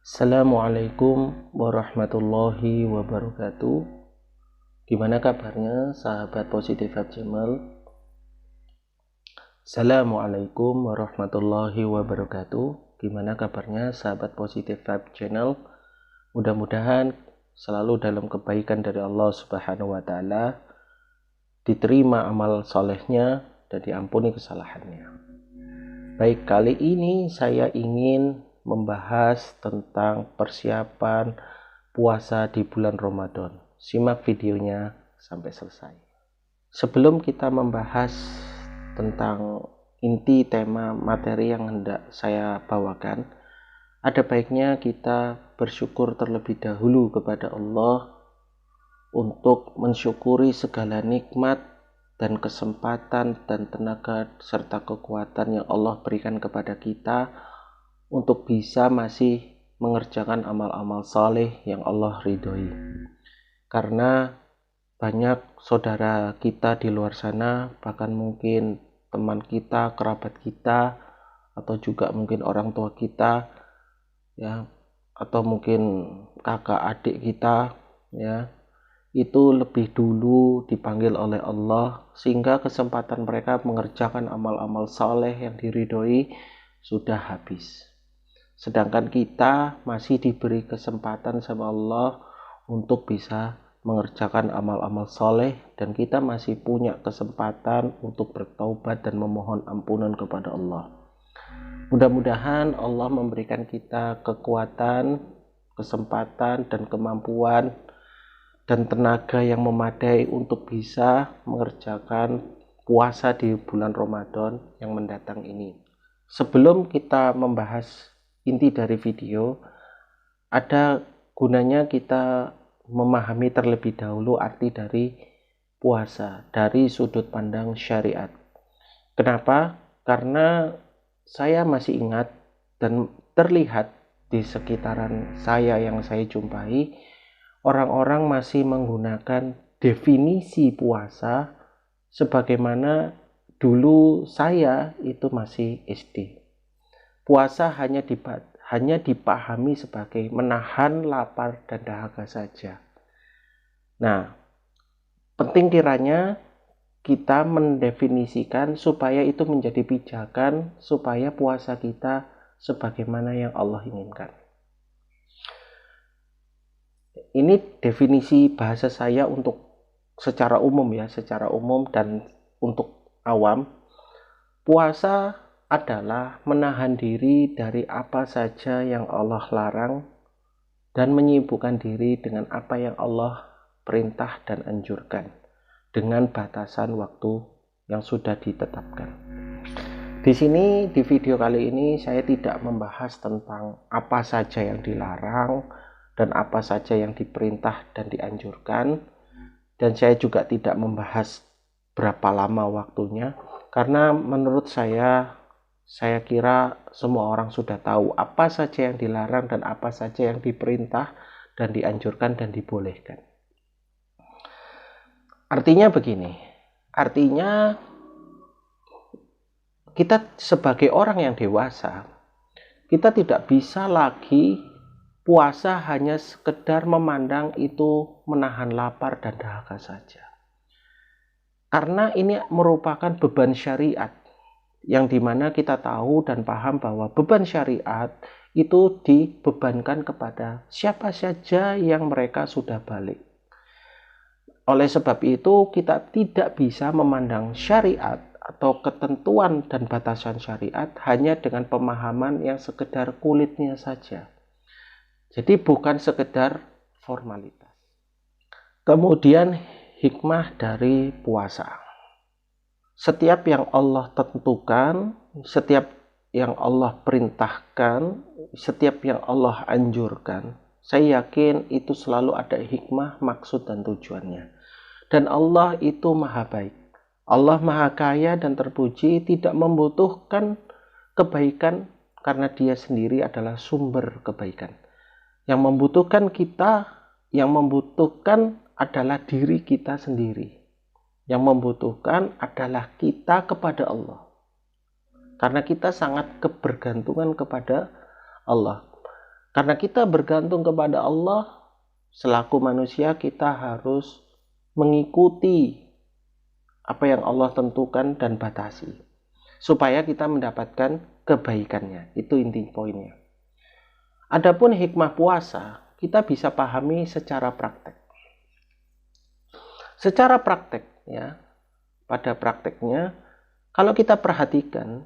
Assalamualaikum warahmatullahi wabarakatuh. Gimana kabarnya sahabat Positive Vibe Channel? Assalamualaikum warahmatullahi wabarakatuh. Gimana kabarnya sahabat Positive Vibe Channel? Mudah-mudahan selalu dalam kebaikan dari Allah Subhanahu wa taala, diterima amal solehnya dan diampuni kesalahannya. Baik, kali ini saya ingin membahas tentang persiapan puasa di bulan Ramadan. Simak videonya sampai selesai. Sebelum kita membahas tentang inti tema materi yang hendak saya bawakan, ada baiknya kita bersyukur terlebih dahulu kepada Allah untuk mensyukuri segala nikmat dan kesempatan dan tenaga serta kekuatan yang Allah berikan kepada kita untuk bisa masih mengerjakan amal-amal saleh yang Allah ridhoi. Karena banyak saudara kita di luar sana, bahkan mungkin teman kita, kerabat kita, atau juga mungkin orang tua kita, ya, atau mungkin kakak adik kita, ya, itu lebih dulu dipanggil oleh Allah sehingga kesempatan mereka mengerjakan amal-amal saleh yang diridhoi sudah habis. Sedangkan kita masih diberi kesempatan sama Allah untuk bisa mengerjakan amal-amal soleh, dan kita masih punya kesempatan untuk bertaubat dan memohon ampunan kepada Allah. Mudah-mudahan Allah memberikan kita kekuatan, kesempatan, dan kemampuan dan tenaga yang memadai untuk bisa mengerjakan puasa di bulan Ramadan yang mendatang ini. Sebelum kita membahas inti dari video, ada gunanya kita memahami terlebih dahulu arti dari puasa dari sudut pandang syariat. Kenapa? Karena saya masih ingat dan terlihat di sekitaran saya yang saya jumpai, orang-orang masih menggunakan definisi puasa sebagaimana dulu saya itu masih SD. Puasa hanya dipahami sebagai menahan lapar dan dahaga saja. Nah, penting kiranya kita mendefinisikan supaya itu menjadi pijakan, supaya puasa kita sebagaimana yang Allah inginkan. Ini definisi bahasa saya untuk secara umum ya, secara umum dan untuk awam. Puasa adalah menahan diri dari apa saja yang Allah larang dan menyibukkan diri dengan apa yang Allah perintah dan anjurkan dengan batasan waktu yang sudah ditetapkan. Di sini, di video kali ini, saya tidak membahas tentang apa saja yang dilarang dan apa saja yang diperintah dan dianjurkan, dan saya juga tidak membahas berapa lama waktunya, karena menurut saya kira semua orang sudah tahu apa saja yang dilarang dan apa saja yang diperintah dan dianjurkan dan dibolehkan. Artinya begini, artinya kita sebagai orang yang dewasa, kita tidak bisa lagi puasa hanya sekedar memandang itu menahan lapar dan dahaga saja. Karena ini merupakan beban syariat, yang dimana kita tahu dan paham bahwa beban syariat itu dibebankan kepada siapa saja yang mereka sudah balik. Oleh sebab itu kita tidak bisa memandang syariat atau ketentuan dan batasan syariat hanya dengan pemahaman yang sekedar kulitnya saja. Jadi bukan sekedar formalitas. Kemudian hikmah dari puasa. Setiap yang Allah tentukan, setiap yang Allah perintahkan, setiap yang Allah anjurkan, saya yakin itu selalu ada hikmah, maksud, dan tujuannya. Dan Allah itu maha baik. Allah maha kaya dan terpuji, tidak membutuhkan kebaikan karena dia sendiri adalah sumber kebaikan. Yang membutuhkan kita, yang membutuhkan adalah diri kita sendiri. Yang membutuhkan adalah kita kepada Allah. Karena kita sangat kebergantungan kepada Allah. Karena kita bergantung kepada Allah, selaku manusia kita harus mengikuti apa yang Allah tentukan dan batasi, supaya kita mendapatkan kebaikannya. Itu inti poinnya. Adapun hikmah puasa, kita bisa pahami secara praktek. Secara praktek, ya, pada prakteknya, kalau kita perhatikan,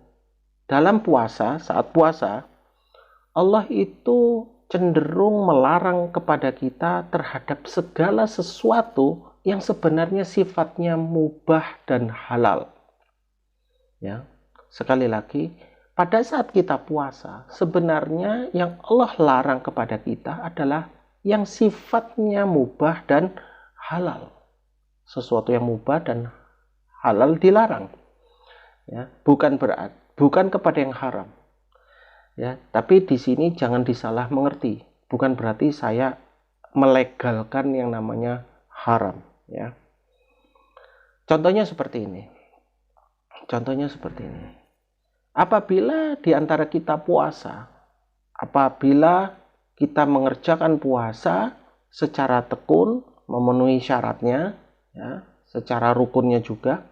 dalam puasa, saat puasa, Allah itu cenderung melarang kepada kita terhadap segala sesuatu yang sebenarnya sifatnya mubah dan halal. Ya, sekali lagi, pada saat kita puasa, sebenarnya yang Allah larang kepada kita adalah yang sifatnya mubah dan halal. Sesuatu yang mubah dan halal dilarang. Ya, bukan kepada yang haram. Ya, tapi di sini jangan disalah mengerti. Bukan berarti saya melegalkan yang namanya haram. Ya. Contohnya seperti ini. Apabila di antara kita puasa, apabila kita mengerjakan puasa secara tekun, memenuhi syaratnya, ya, secara rukunnya juga,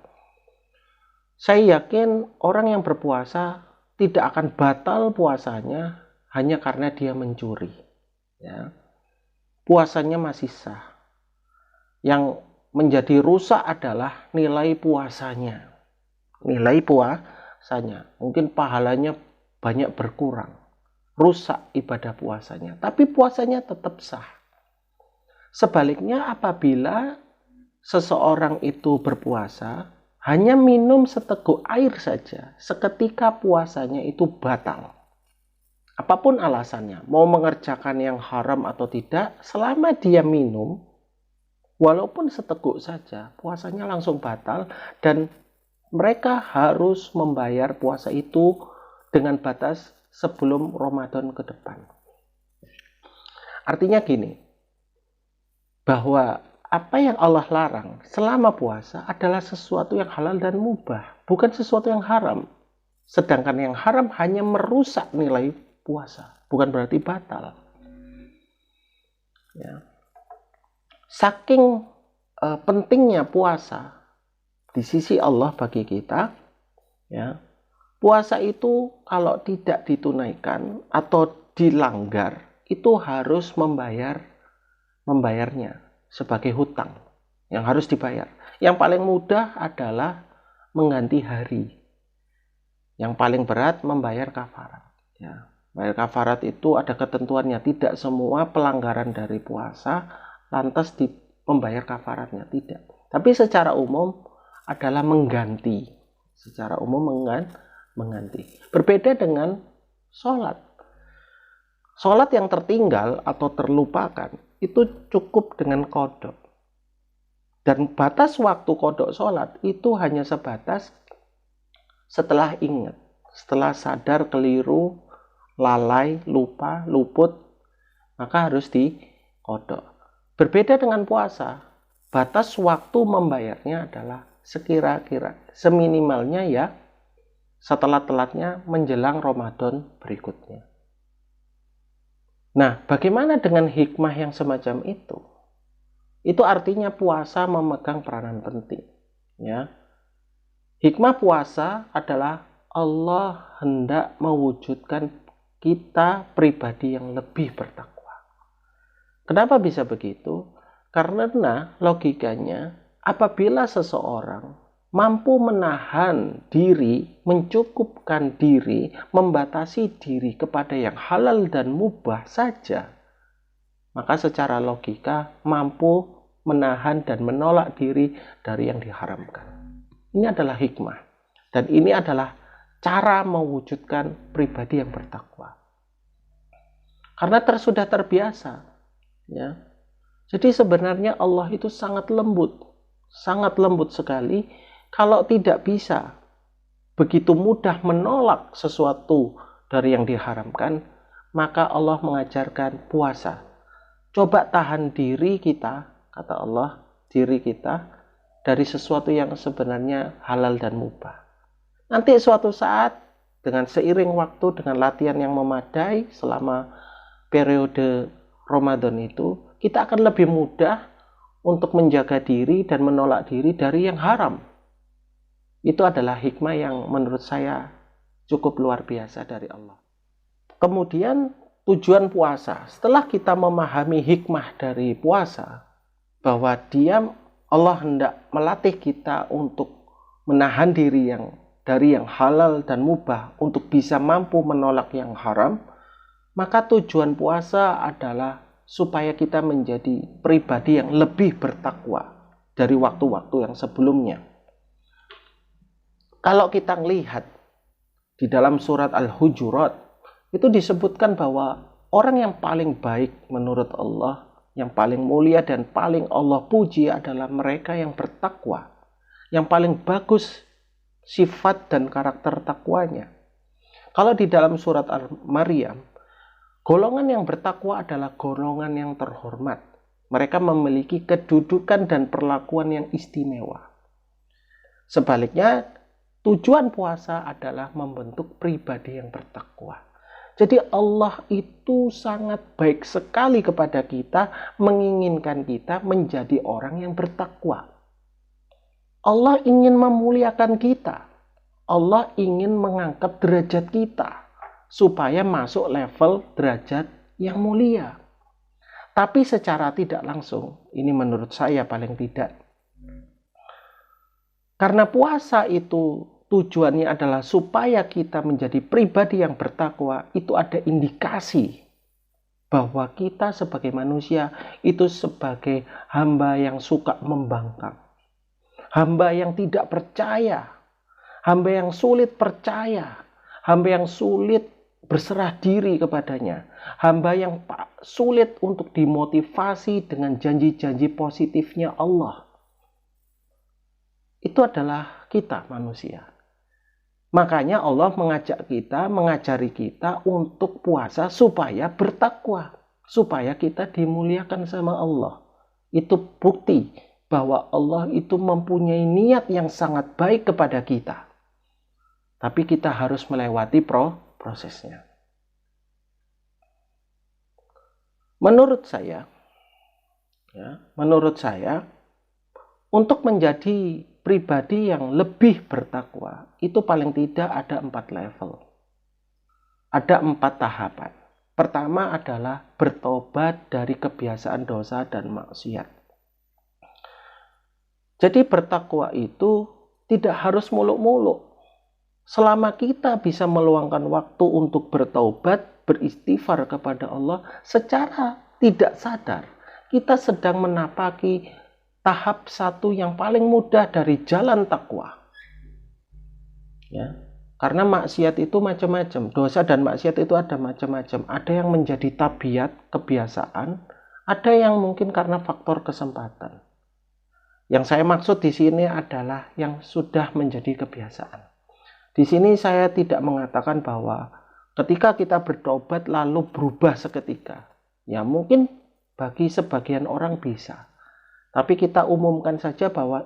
saya yakin orang yang berpuasa tidak akan batal puasanya hanya karena dia mencuri. Ya. Puasanya masih sah. Yang menjadi rusak adalah nilai puasanya. Mungkin pahalanya banyak berkurang. Rusak ibadah puasanya. Tapi puasanya tetap sah. Sebaliknya apabila seseorang itu berpuasa, hanya minum seteguk air saja, seketika puasanya itu batal. Apapun alasannya, mau mengerjakan yang haram atau tidak, selama dia minum, walaupun seteguk saja, puasanya langsung batal, dan mereka harus membayar puasa itu dengan batas sebelum Ramadan ke depan. Artinya gini, bahwa apa yang Allah larang selama puasa adalah sesuatu yang halal dan mubah, bukan sesuatu yang haram. Sedangkan yang haram hanya merusak nilai puasa, bukan berarti batal. Ya. Saking pentingnya puasa di sisi Allah bagi kita, ya, puasa itu kalau tidak ditunaikan atau dilanggar, itu harus membayarnya sebagai hutang yang harus dibayar. Yang paling mudah adalah mengganti hari. Yang paling berat membayar kafarat. Ya, bayar kafarat itu ada ketentuannya. Tidak semua pelanggaran dari puasa lantas membayar kafaratnya, tidak. Tapi secara umum adalah mengganti. Secara umum mengganti. Berbeda dengan sholat. Sholat yang tertinggal atau terlupakan itu cukup dengan qadha. Dan batas waktu qadha sholat itu hanya sebatas setelah ingat, setelah sadar, keliru, lalai, lupa, luput, maka harus diqadha. Berbeda dengan puasa, batas waktu membayarnya adalah sekira-kira, seminimalnya ya setelah telatnya menjelang Ramadan berikutnya. Nah, bagaimana dengan hikmah yang semacam itu? Itu artinya puasa memegang peranan penting. Ya. Hikmah puasa adalah Allah hendak mewujudkan kita pribadi yang lebih bertakwa. Kenapa bisa begitu? Karena logikanya, apabila seseorang mampu menahan diri, mencukupkan diri, membatasi diri kepada yang halal dan mubah saja, maka secara logika mampu menahan dan menolak diri dari yang diharamkan. Ini adalah hikmah. Dan ini adalah cara mewujudkan pribadi yang bertakwa. Karena sudah terbiasa. Ya. Jadi sebenarnya Allah itu sangat lembut sekali. Kalau tidak bisa begitu mudah menolak sesuatu dari yang diharamkan, maka Allah mengajarkan puasa. Coba tahan diri kita, kata Allah, diri kita dari sesuatu yang sebenarnya halal dan mubah. Nanti suatu saat dengan seiring waktu, dengan latihan yang memadai selama periode Ramadan itu, kita akan lebih mudah untuk menjaga diri dan menolak diri dari yang haram. Itu adalah hikmah yang menurut saya cukup luar biasa dari Allah. Kemudian tujuan puasa. Setelah kita memahami hikmah dari puasa, bahwa Allah hendak melatih kita untuk menahan diri dari yang halal dan mubah untuk bisa mampu menolak yang haram, maka tujuan puasa adalah supaya kita menjadi pribadi yang lebih bertakwa dari waktu-waktu yang sebelumnya. Kalau kita lihat di dalam surat Al-Hujurat, itu disebutkan bahwa orang yang paling baik menurut Allah, yang paling mulia dan paling Allah puji adalah mereka yang bertakwa. Yang paling bagus sifat dan karakter takwanya. Kalau di dalam surat Al-Maryam, golongan yang bertakwa adalah golongan yang terhormat. Mereka memiliki kedudukan dan perlakuan yang istimewa. Sebaliknya, tujuan puasa adalah membentuk pribadi yang bertakwa. Jadi Allah itu sangat baik sekali kepada kita, menginginkan kita menjadi orang yang bertakwa. Allah ingin memuliakan kita. Allah ingin mengangkat derajat kita supaya masuk level derajat yang mulia. Tapi secara tidak langsung, ini menurut saya paling tidak. Karena puasa itu tujuannya adalah supaya kita menjadi pribadi yang bertakwa, itu ada indikasi bahwa kita sebagai manusia itu sebagai hamba yang suka membangkang. Hamba yang tidak percaya, hamba yang sulit percaya, hamba yang sulit berserah diri kepadanya, hamba yang sulit untuk dimotivasi dengan janji-janji positifnya Allah. Itu adalah kita manusia. Makanya Allah mengajari kita untuk puasa supaya bertakwa, supaya kita dimuliakan sama Allah. Itu bukti bahwa Allah itu mempunyai niat yang sangat baik kepada kita. Tapi kita harus melewati prosesnya. Menurut saya, untuk menjadi pribadi yang lebih bertakwa, itu paling tidak ada 4 level. Ada 4 tahapan. Pertama adalah bertobat dari kebiasaan dosa dan maksiat. Jadi bertakwa itu tidak harus muluk-muluk. Selama kita bisa meluangkan waktu untuk bertaubat, beristighfar kepada Allah, secara tidak sadar, kita sedang menapaki tahap 1 yang paling mudah dari jalan takwa. Ya, karena maksiat itu macam-macam. Dosa dan maksiat itu ada macam-macam. Ada yang menjadi tabiat, kebiasaan. Ada yang mungkin karena faktor kesempatan. Yang saya maksud di sini adalah yang sudah menjadi kebiasaan. Di sini saya tidak mengatakan bahwa ketika kita bertobat lalu berubah seketika. Ya mungkin bagi sebagian orang bisa. Tapi kita umumkan saja bahwa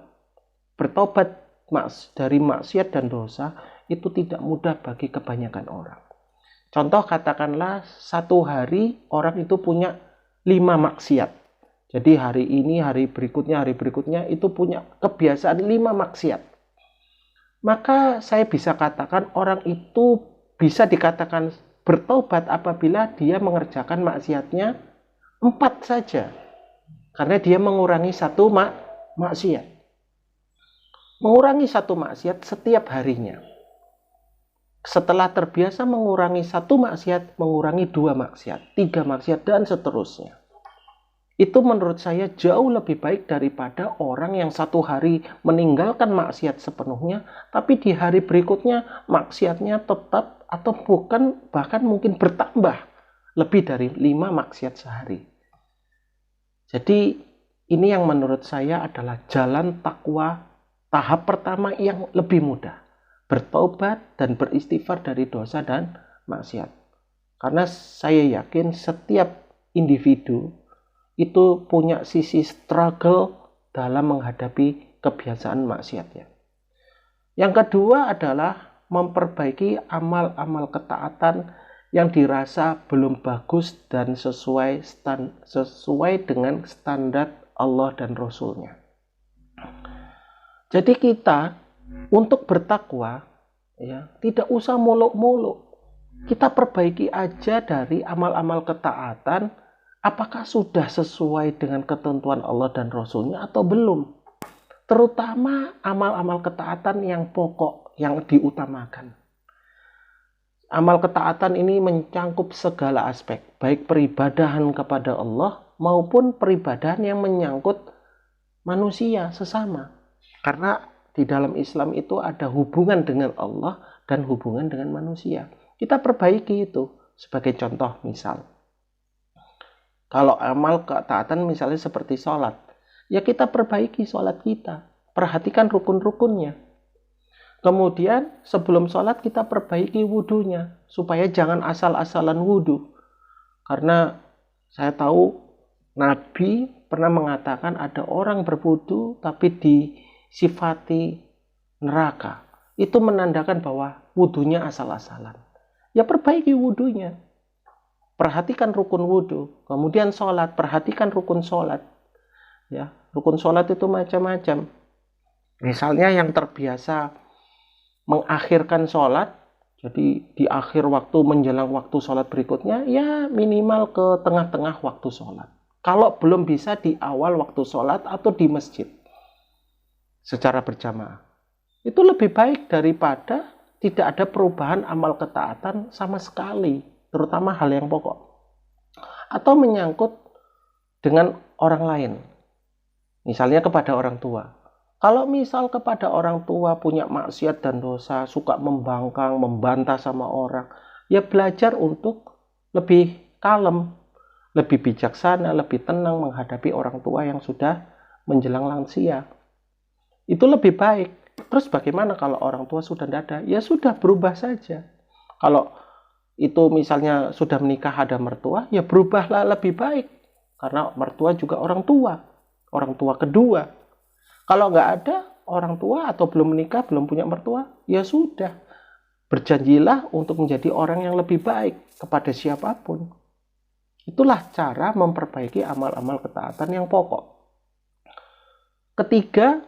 bertobat dari maksiat dan dosa itu tidak mudah bagi kebanyakan orang. Contoh katakanlah 1 hari orang itu punya 5 maksiat. Jadi hari ini, hari berikutnya itu punya kebiasaan 5 maksiat. Maka saya bisa katakan orang itu bisa dikatakan bertobat apabila dia mengerjakan maksiatnya 4 saja. Karena dia mengurangi 1 maksiat. Mengurangi 1 maksiat setiap harinya. Setelah terbiasa mengurangi 1 maksiat, mengurangi 2 maksiat, 3 maksiat, dan seterusnya. Itu menurut saya jauh lebih baik daripada orang yang 1 hari meninggalkan maksiat sepenuhnya, tapi di hari berikutnya maksiatnya tetap atau bahkan mungkin bertambah lebih dari 5 maksiat sehari. Jadi ini yang menurut saya adalah jalan takwa tahap pertama yang lebih mudah. Bertobat dan beristighfar dari dosa dan maksiat. Karena saya yakin setiap individu itu punya sisi struggle dalam menghadapi kebiasaan maksiatnya. Yang kedua adalah memperbaiki amal-amal ketaatan yang dirasa belum bagus dan sesuai dengan standar Allah dan Rasulnya. Jadi kita untuk bertakwa ya tidak usah muluk-muluk. Kita perbaiki aja dari amal-amal ketaatan, apakah sudah sesuai dengan ketentuan Allah dan Rasulnya atau belum. Terutama amal-amal ketaatan yang pokok, yang diutamakan. Amal ketaatan ini mencangkup segala aspek, baik peribadahan kepada Allah maupun peribadahan yang menyangkut manusia sesama. Karena di dalam Islam itu ada hubungan dengan Allah dan hubungan dengan manusia. Kita perbaiki itu. Sebagai contoh misal, kalau amal ketaatan misalnya seperti sholat, ya kita perbaiki sholat kita. Perhatikan rukun-rukunnya. Kemudian sebelum sholat kita perbaiki wudhunya, supaya jangan asal-asalan wudhu. Karena saya tahu Nabi pernah mengatakan ada orang berwudhu tapi disifati neraka. Itu menandakan bahwa wudhunya asal-asalan. Ya perbaiki wudhunya. Perhatikan rukun wudhu. Kemudian sholat, perhatikan rukun sholat. Ya, rukun sholat itu macam-macam. Misalnya yang terbiasa mengakhirkan sholat, jadi di akhir waktu menjelang waktu sholat berikutnya, ya minimal ke tengah-tengah waktu sholat. Kalau belum bisa di awal waktu sholat atau di masjid secara berjamaah. Itu lebih baik daripada tidak ada perubahan amal ketaatan sama sekali, terutama hal yang pokok. Atau menyangkut dengan orang lain, misalnya kepada orang tua. Kalau misal kepada orang tua punya maksiat dan dosa, suka membangkang, membantah sama orang, ya belajar untuk lebih kalem, lebih bijaksana, lebih tenang menghadapi orang tua yang sudah menjelang lansia. Itu lebih baik. Terus bagaimana kalau orang tua sudah tidak ada? Ya sudah, berubah saja. Kalau itu misalnya sudah menikah ada mertua, ya berubahlah lebih baik. Karena mertua juga orang tua kedua. Kalau nggak ada orang tua atau belum menikah, belum punya mertua, ya sudah. Berjanjilah untuk menjadi orang yang lebih baik kepada siapapun. Itulah cara memperbaiki amal-amal ketaatan yang pokok. Ketiga,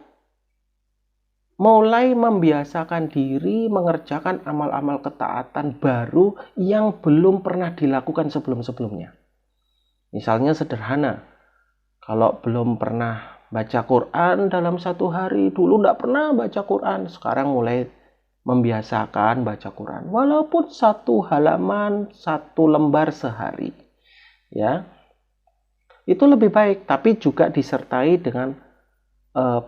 mulai membiasakan diri mengerjakan amal-amal ketaatan baru yang belum pernah dilakukan sebelum-sebelumnya. Misalnya sederhana, kalau belum pernah baca Quran dalam satu hari, dulu tidak pernah baca Quran, sekarang mulai membiasakan baca Quran, walaupun satu halaman, satu lembar sehari, ya itu lebih baik. Tapi juga disertai dengan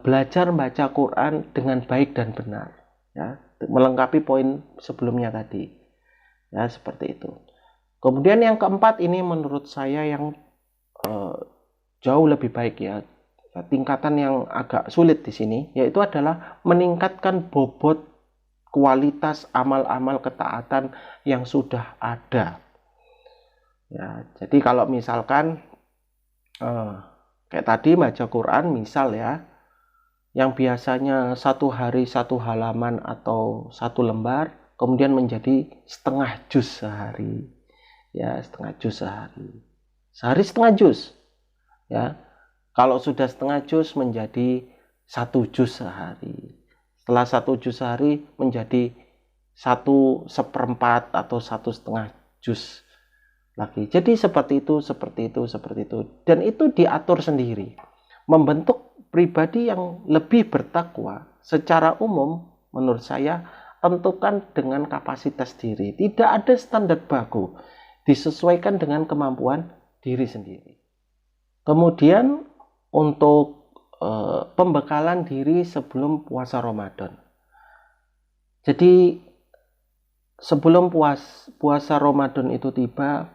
belajar baca Quran dengan baik dan benar, ya melengkapi poin sebelumnya tadi, ya seperti itu. Kemudian yang keempat ini menurut saya yang jauh lebih baik ya. Tingkatan yang agak sulit di sini yaitu adalah meningkatkan bobot kualitas amal-amal ketaatan yang sudah ada. Ya, jadi kalau misalkan kayak tadi baca Quran misal ya, yang biasanya satu hari satu halaman atau satu lembar, kemudian menjadi setengah juz sehari. Ya, setengah juz sehari. Sehari setengah juz. Ya. Kalau sudah setengah juz menjadi 1 juz sehari. Setelah 1 juz sehari menjadi 1/4 atau 1/2 juz lagi. Jadi seperti itu. Dan itu diatur sendiri. Membentuk pribadi yang lebih bertakwa secara umum menurut saya tentukan dengan kapasitas diri. Tidak ada standar baku. Disesuaikan dengan kemampuan diri sendiri. Kemudian untuk pembekalan diri sebelum puasa Ramadan. Jadi sebelum puasa Ramadan itu tiba,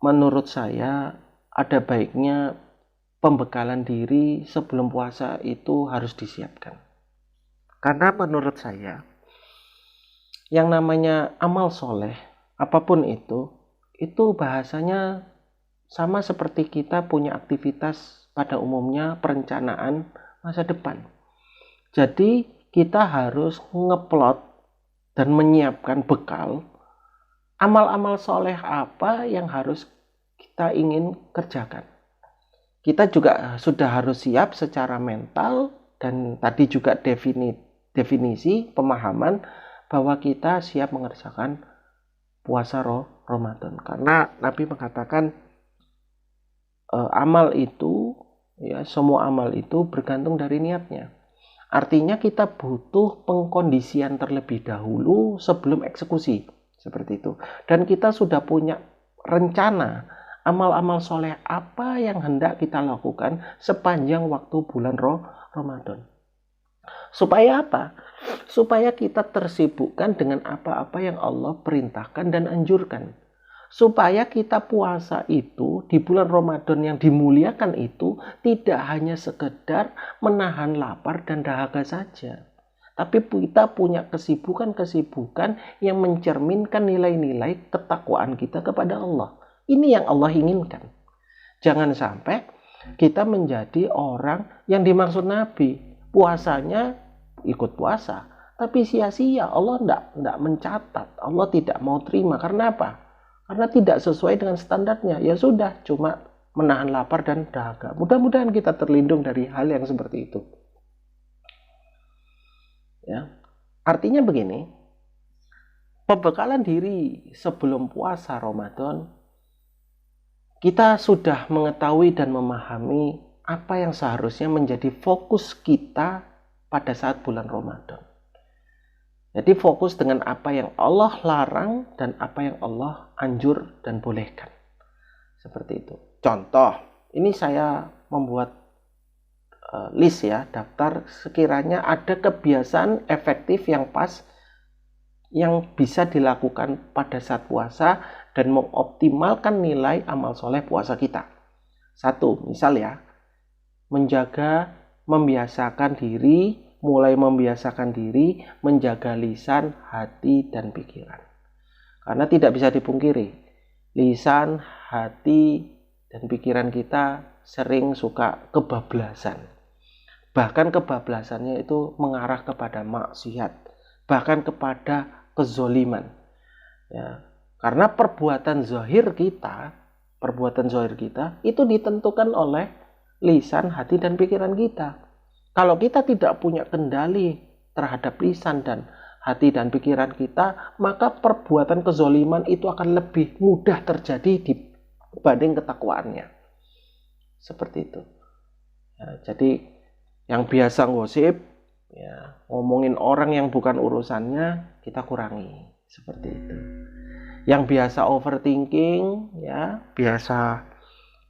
menurut saya ada baiknya pembekalan diri sebelum puasa itu harus disiapkan. Karena menurut saya yang namanya amal soleh, apapun itu bahasanya sama seperti kita punya aktivitas pada umumnya perencanaan masa depan. Jadi kita harus ngeplot dan menyiapkan bekal amal-amal soleh apa yang harus kita ingin kerjakan. Kita juga sudah harus siap secara mental, dan tadi juga definisi pemahaman bahwa kita siap mengerjakan puasa Ramadan. Karena Nabi mengatakan amal itu, ya, semua amal itu bergantung dari niatnya. Artinya kita butuh pengkondisian terlebih dahulu sebelum eksekusi, seperti itu. Dan kita sudah punya rencana amal-amal soleh apa yang hendak kita lakukan sepanjang waktu bulan Ramadan. Supaya apa? Supaya kita tersibukkan dengan apa-apa yang Allah perintahkan dan anjurkan. Supaya kita puasa itu di bulan Ramadan yang dimuliakan itu tidak hanya sekedar menahan lapar dan dahaga saja, tapi kita punya kesibukan-kesibukan yang mencerminkan nilai-nilai ketakwaan kita kepada Allah. Ini yang Allah inginkan. Jangan sampai kita menjadi orang yang dimaksud Nabi, puasanya ikut puasa, tapi sia-sia. Allah tidak mencatat, Allah tidak mau terima. Karena apa? Karena tidak sesuai dengan standarnya. Ya sudah, cuma menahan lapar dan dahaga. Mudah-mudahan kita terlindung dari hal yang seperti itu. Ya, artinya begini, pembekalan diri sebelum puasa Ramadan, kita sudah mengetahui dan memahami apa yang seharusnya menjadi fokus kita pada saat bulan Ramadan. Jadi fokus dengan apa yang Allah larang dan apa yang Allah anjur dan bolehkan. Seperti itu. Contoh, ini saya membuat list ya, daftar sekiranya ada kebiasaan efektif yang pas yang bisa dilakukan pada saat puasa dan mengoptimalkan nilai amal soleh puasa kita. Satu, misal ya, membiasakan diri menjaga lisan, hati, dan pikiran. Karena tidak bisa dipungkiri, lisan, hati, dan pikiran kita sering suka kebablasan. Bahkan kebablasannya itu mengarah kepada maksiat, bahkan kepada kezoliman. Ya, karena perbuatan zahir kita itu ditentukan oleh lisan, hati, dan pikiran kita. Kalau kita tidak punya kendali terhadap lisan dan hati dan pikiran kita, maka perbuatan kezoliman itu akan lebih mudah terjadi dibanding ketakwaannya. Seperti itu. Ya, jadi yang biasa gosip, ya, ngomongin orang yang bukan urusannya, kita kurangi. Seperti itu. Yang biasa overthinking, ya, biasa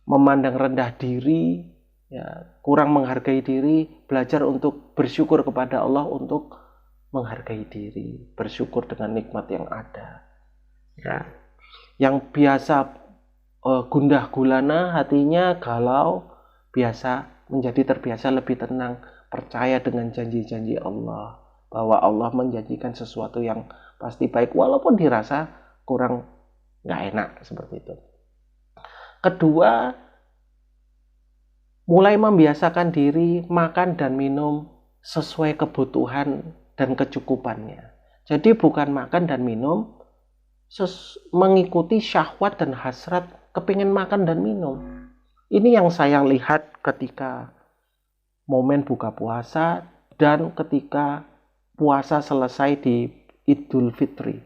memandang rendah diri, ya, kurang menghargai diri, belajar untuk bersyukur kepada Allah untuk menghargai diri, bersyukur dengan nikmat yang ada. Ya. Yang biasa gundah gulana, hatinya galau, menjadi terbiasa lebih tenang, percaya dengan janji-janji Allah, bahwa Allah menjanjikan sesuatu yang pasti baik walaupun dirasa kurang nggak enak, seperti itu. Kedua, mulai membiasakan diri makan dan minum sesuai kebutuhan dan kecukupannya. Jadi bukan makan dan minum mengikuti syahwat dan hasrat kepingin makan dan minum. Ini yang saya lihat ketika momen buka puasa dan ketika puasa selesai di Idul Fitri.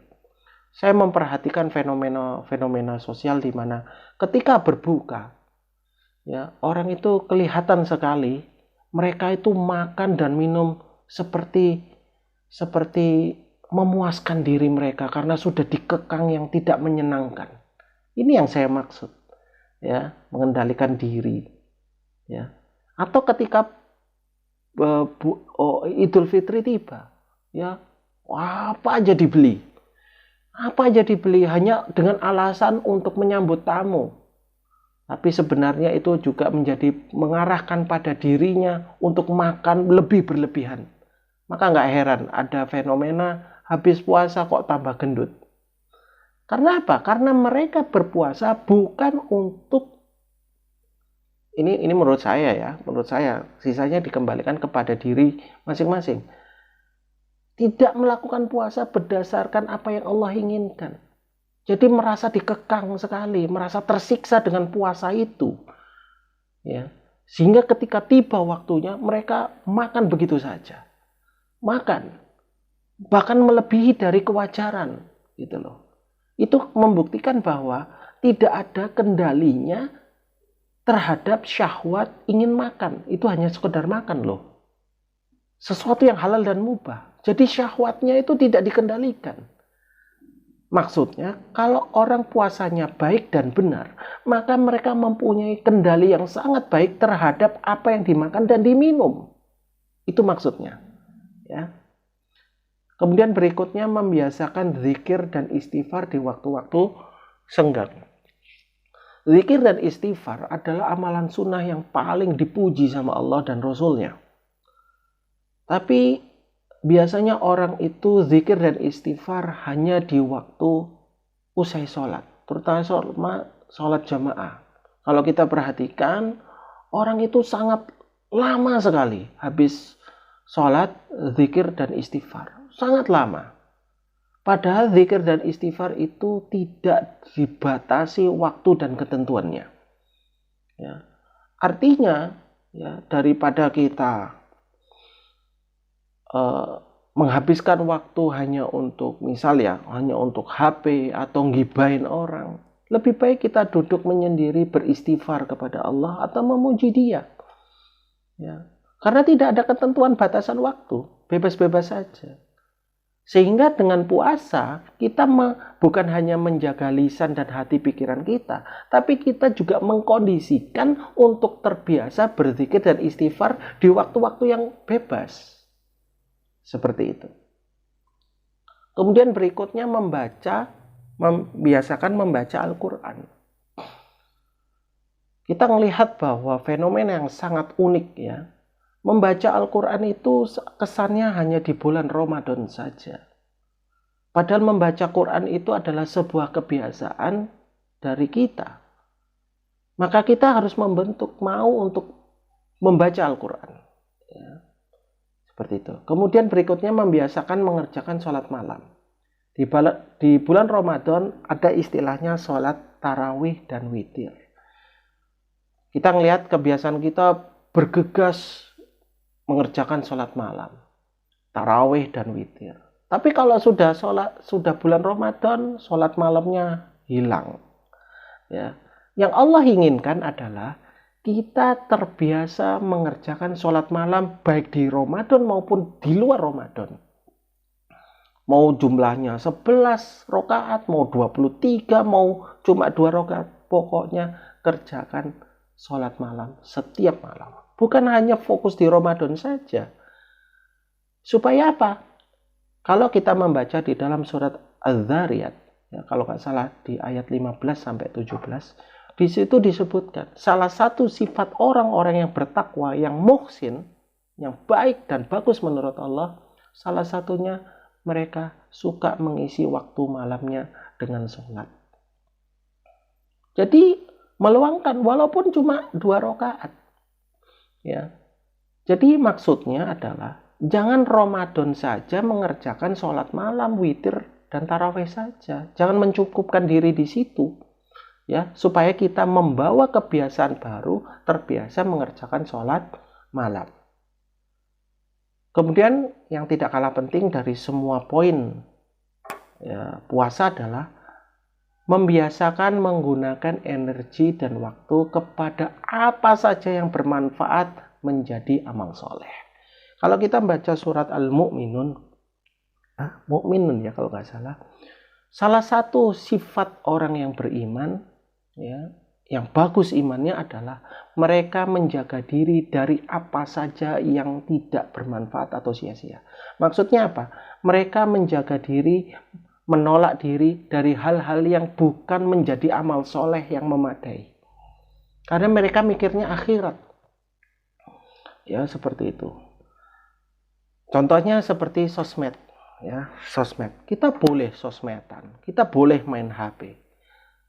Saya memperhatikan fenomena sosial di mana ketika berbuka, ya, orang itu kelihatan sekali mereka itu makan dan minum seperti memuaskan diri mereka karena sudah dikekang yang tidak menyenangkan. Ini yang saya maksud, ya, mengendalikan diri, ya. Atau ketika Idul Fitri tiba, ya, apa aja dibeli hanya dengan alasan untuk menyambut tamu. Tapi sebenarnya itu juga mengarahkan pada dirinya untuk makan lebih berlebihan. Maka nggak heran ada fenomena habis puasa kok tambah gendut. Karena apa? Karena mereka berpuasa bukan untuk ini menurut saya, sisanya dikembalikan kepada diri masing-masing. Tidak melakukan puasa berdasarkan apa yang Allah inginkan. Jadi merasa dikekang sekali, merasa tersiksa dengan puasa itu. Ya. Sehingga ketika tiba waktunya mereka makan begitu saja. Makan. Bahkan melebihi dari kewajaran, gitu loh. Itu membuktikan bahwa tidak ada kendalinya terhadap syahwat ingin makan. Itu hanya sekedar makan loh. Sesuatu yang halal dan mubah. Jadi syahwatnya itu tidak dikendalikan. Maksudnya, kalau orang puasanya baik dan benar, maka mereka mempunyai kendali yang sangat baik terhadap apa yang dimakan dan diminum. Itu maksudnya. Ya. Kemudian berikutnya membiasakan zikir dan istighfar di waktu-waktu senggang. Zikir dan istighfar adalah amalan sunnah yang paling dipuji sama Allah dan Rasulnya. Tapi biasanya orang itu zikir dan istighfar hanya di waktu usai sholat, terutama sholat jamaah. Kalau kita perhatikan, orang itu sangat lama sekali habis sholat, zikir dan istighfar. Sangat lama. Padahal zikir dan istighfar itu tidak dibatasi waktu dan ketentuannya. Ya. Artinya, ya, daripada kita menghabiskan waktu hanya untuk hanya untuk HP atau ngibain orang, lebih baik kita duduk menyendiri beristighfar kepada Allah atau memuji Dia. Ya. Karena tidak ada ketentuan batasan waktu, bebas-bebas saja. Sehingga dengan puasa kita bukan hanya menjaga lisan dan hati pikiran kita, tapi kita juga mengkondisikan untuk terbiasa berzikir dan istighfar di waktu-waktu yang bebas. Seperti itu. Kemudian berikutnya membiasakan membaca Al-Quran. Kita melihat bahwa fenomena yang sangat unik ya. Membaca Al-Quran itu kesannya hanya di bulan Ramadan saja. Padahal membaca Quran itu adalah sebuah kebiasaan dari kita. Maka kita harus mau untuk membaca Al-Quran. Ya. Seperti itu. Kemudian berikutnya membiasakan mengerjakan sholat malam. Di bulan Ramadan ada istilahnya sholat tarawih dan witir. Kita melihat kebiasaan kita bergegas mengerjakan sholat malam, tarawih dan witir. Tapi kalau sudah bulan Ramadan, sholat malamnya hilang. Ya. Yang Allah inginkan adalah kita terbiasa mengerjakan sholat malam baik di Ramadan maupun di luar Ramadan. Mau jumlahnya 11 rakaat, mau 23, mau cuma 2 rakaat. Pokoknya kerjakan sholat malam setiap malam. Bukan hanya fokus di Ramadan saja. Supaya apa? Kalau kita membaca di dalam surat Az-Zariyat, ya, kalau nggak salah di ayat 15-17, di situ disebutkan salah satu sifat orang-orang yang bertakwa, yang muhsin, yang baik dan bagus menurut Allah, salah satunya mereka suka mengisi waktu malamnya dengan sholat. Jadi meluangkan walaupun cuma 2 rakaat. Ya. Jadi maksudnya adalah jangan Ramadan saja mengerjakan sholat malam, witir dan tarawih saja. Jangan mencukupkan diri di situ. Ya, supaya kita membawa kebiasaan baru, terbiasa mengerjakan sholat malam. Kemudian yang tidak kalah penting dari semua poin ya, puasa adalah membiasakan menggunakan energi dan waktu kepada apa saja yang bermanfaat menjadi amal soleh. Kalau kita baca surat Al-Mu'minun, Mu'minun ya kalau nggak salah, salah satu sifat orang yang beriman ya, yang bagus imannya adalah mereka menjaga diri dari apa saja yang tidak bermanfaat atau sia-sia. Maksudnya apa? Mereka menjaga diri, menolak diri dari hal-hal yang bukan menjadi amal soleh yang memadai. Karena mereka mikirnya akhirat. Ya, seperti itu. Contohnya seperti sosmed. Ya, sosmed. Kita boleh sosmedan, kita boleh main HP.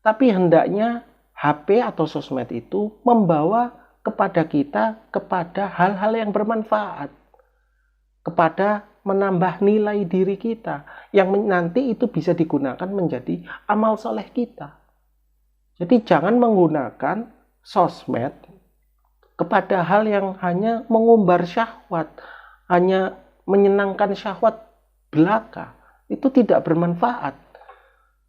Tapi hendaknya HP atau sosmed itu membawa kepada kita kepada hal-hal yang bermanfaat. Kepada menambah nilai diri kita. yang nanti itu bisa digunakan menjadi amal soleh kita. Jadi jangan menggunakan sosmed kepada hal yang hanya mengumbar syahwat, hanya menyenangkan syahwat belaka. Itu tidak bermanfaat,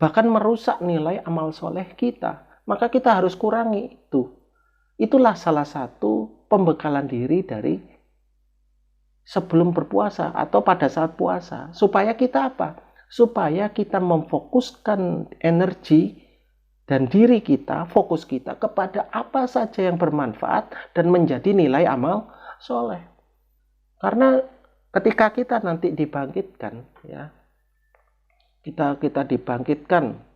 bahkan merusak nilai amal soleh kita. Maka kita harus kurangi itu. Itulah salah satu pembekalan diri dari sebelum berpuasa atau pada saat puasa. Supaya kita apa? Supaya kita memfokuskan energi dan diri kita, fokus kita kepada apa saja yang bermanfaat dan menjadi nilai amal soleh. Karena ketika kita nanti dibangkitkan, ya, kita dibangkitkan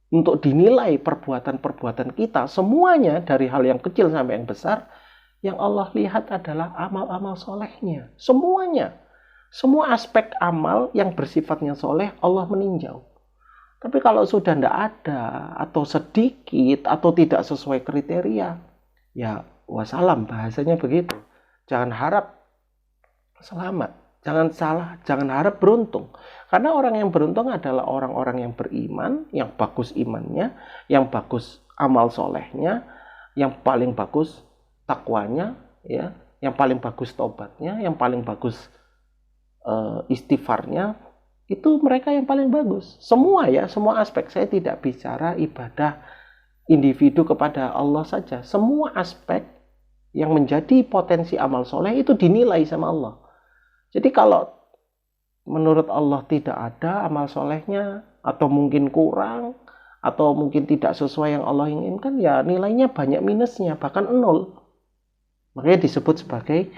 untuk dinilai perbuatan-perbuatan kita, semuanya dari hal yang kecil sampai yang besar, yang Allah lihat adalah amal-amal solehnya. Semuanya, semua aspek amal yang bersifatnya soleh Allah meninjau. Tapi kalau sudah tidak ada, atau sedikit, atau tidak sesuai kriteria, ya wassalam, bahasanya begitu. Jangan harap selamat, jangan salah, jangan harap beruntung. Karena orang yang beruntung adalah orang-orang yang beriman, yang bagus imannya, yang bagus amal solehnya, yang paling bagus takwanya, ya, yang paling bagus tobatnya, yang paling bagus istighfarnya. Itu mereka yang paling bagus. Semua ya, semua aspek. Saya tidak bicara ibadah individu kepada Allah saja. Semua aspek yang menjadi potensi amal soleh itu dinilai sama Allah. Jadi kalau menurut Allah tidak ada amal solehnya, atau mungkin kurang, atau mungkin tidak sesuai yang Allah inginkan, ya nilainya banyak minusnya, bahkan 0. Makanya disebut sebagai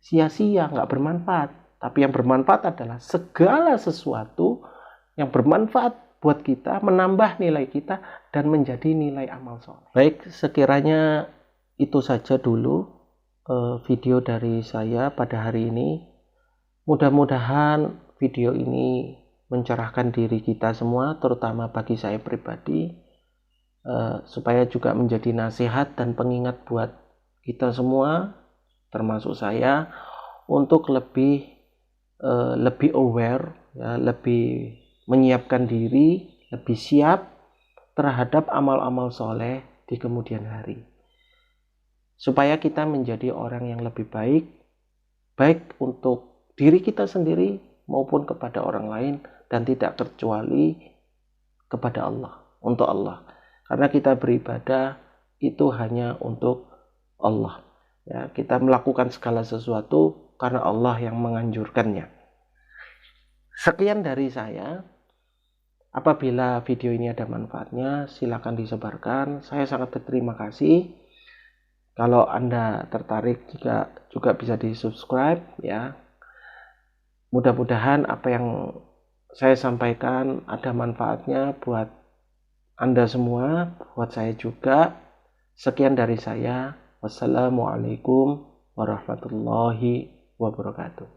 sia-sia, nggak bermanfaat. Tapi yang bermanfaat adalah segala sesuatu yang bermanfaat buat kita, menambah nilai kita, dan menjadi nilai amal soleh. Baik, sekiranya itu saja dulu video dari saya pada hari ini. Mudah-mudahan video ini mencerahkan diri kita semua, terutama bagi saya pribadi, supaya juga menjadi nasihat dan pengingat buat kita semua, termasuk saya, untuk lebih aware, ya, lebih menyiapkan diri, lebih siap terhadap amal-amal soleh di kemudian hari, supaya kita menjadi orang yang lebih baik, baik untuk diri kita sendiri maupun kepada orang lain, dan tidak terkecuali kepada Allah, untuk Allah. Karena kita beribadah itu hanya untuk Allah, ya, kita melakukan segala sesuatu karena Allah yang menganjurkannya. Sekian dari saya. Apabila video ini ada manfaatnya, silakan disebarkan. Saya sangat berterima kasih. Kalau Anda tertarik juga bisa di-subscribe, ya. Mudah-mudahan apa yang saya sampaikan ada manfaatnya buat Anda semua, buat saya juga. Sekian dari saya. Wassalamualaikum warahmatullahi wabarakatuh.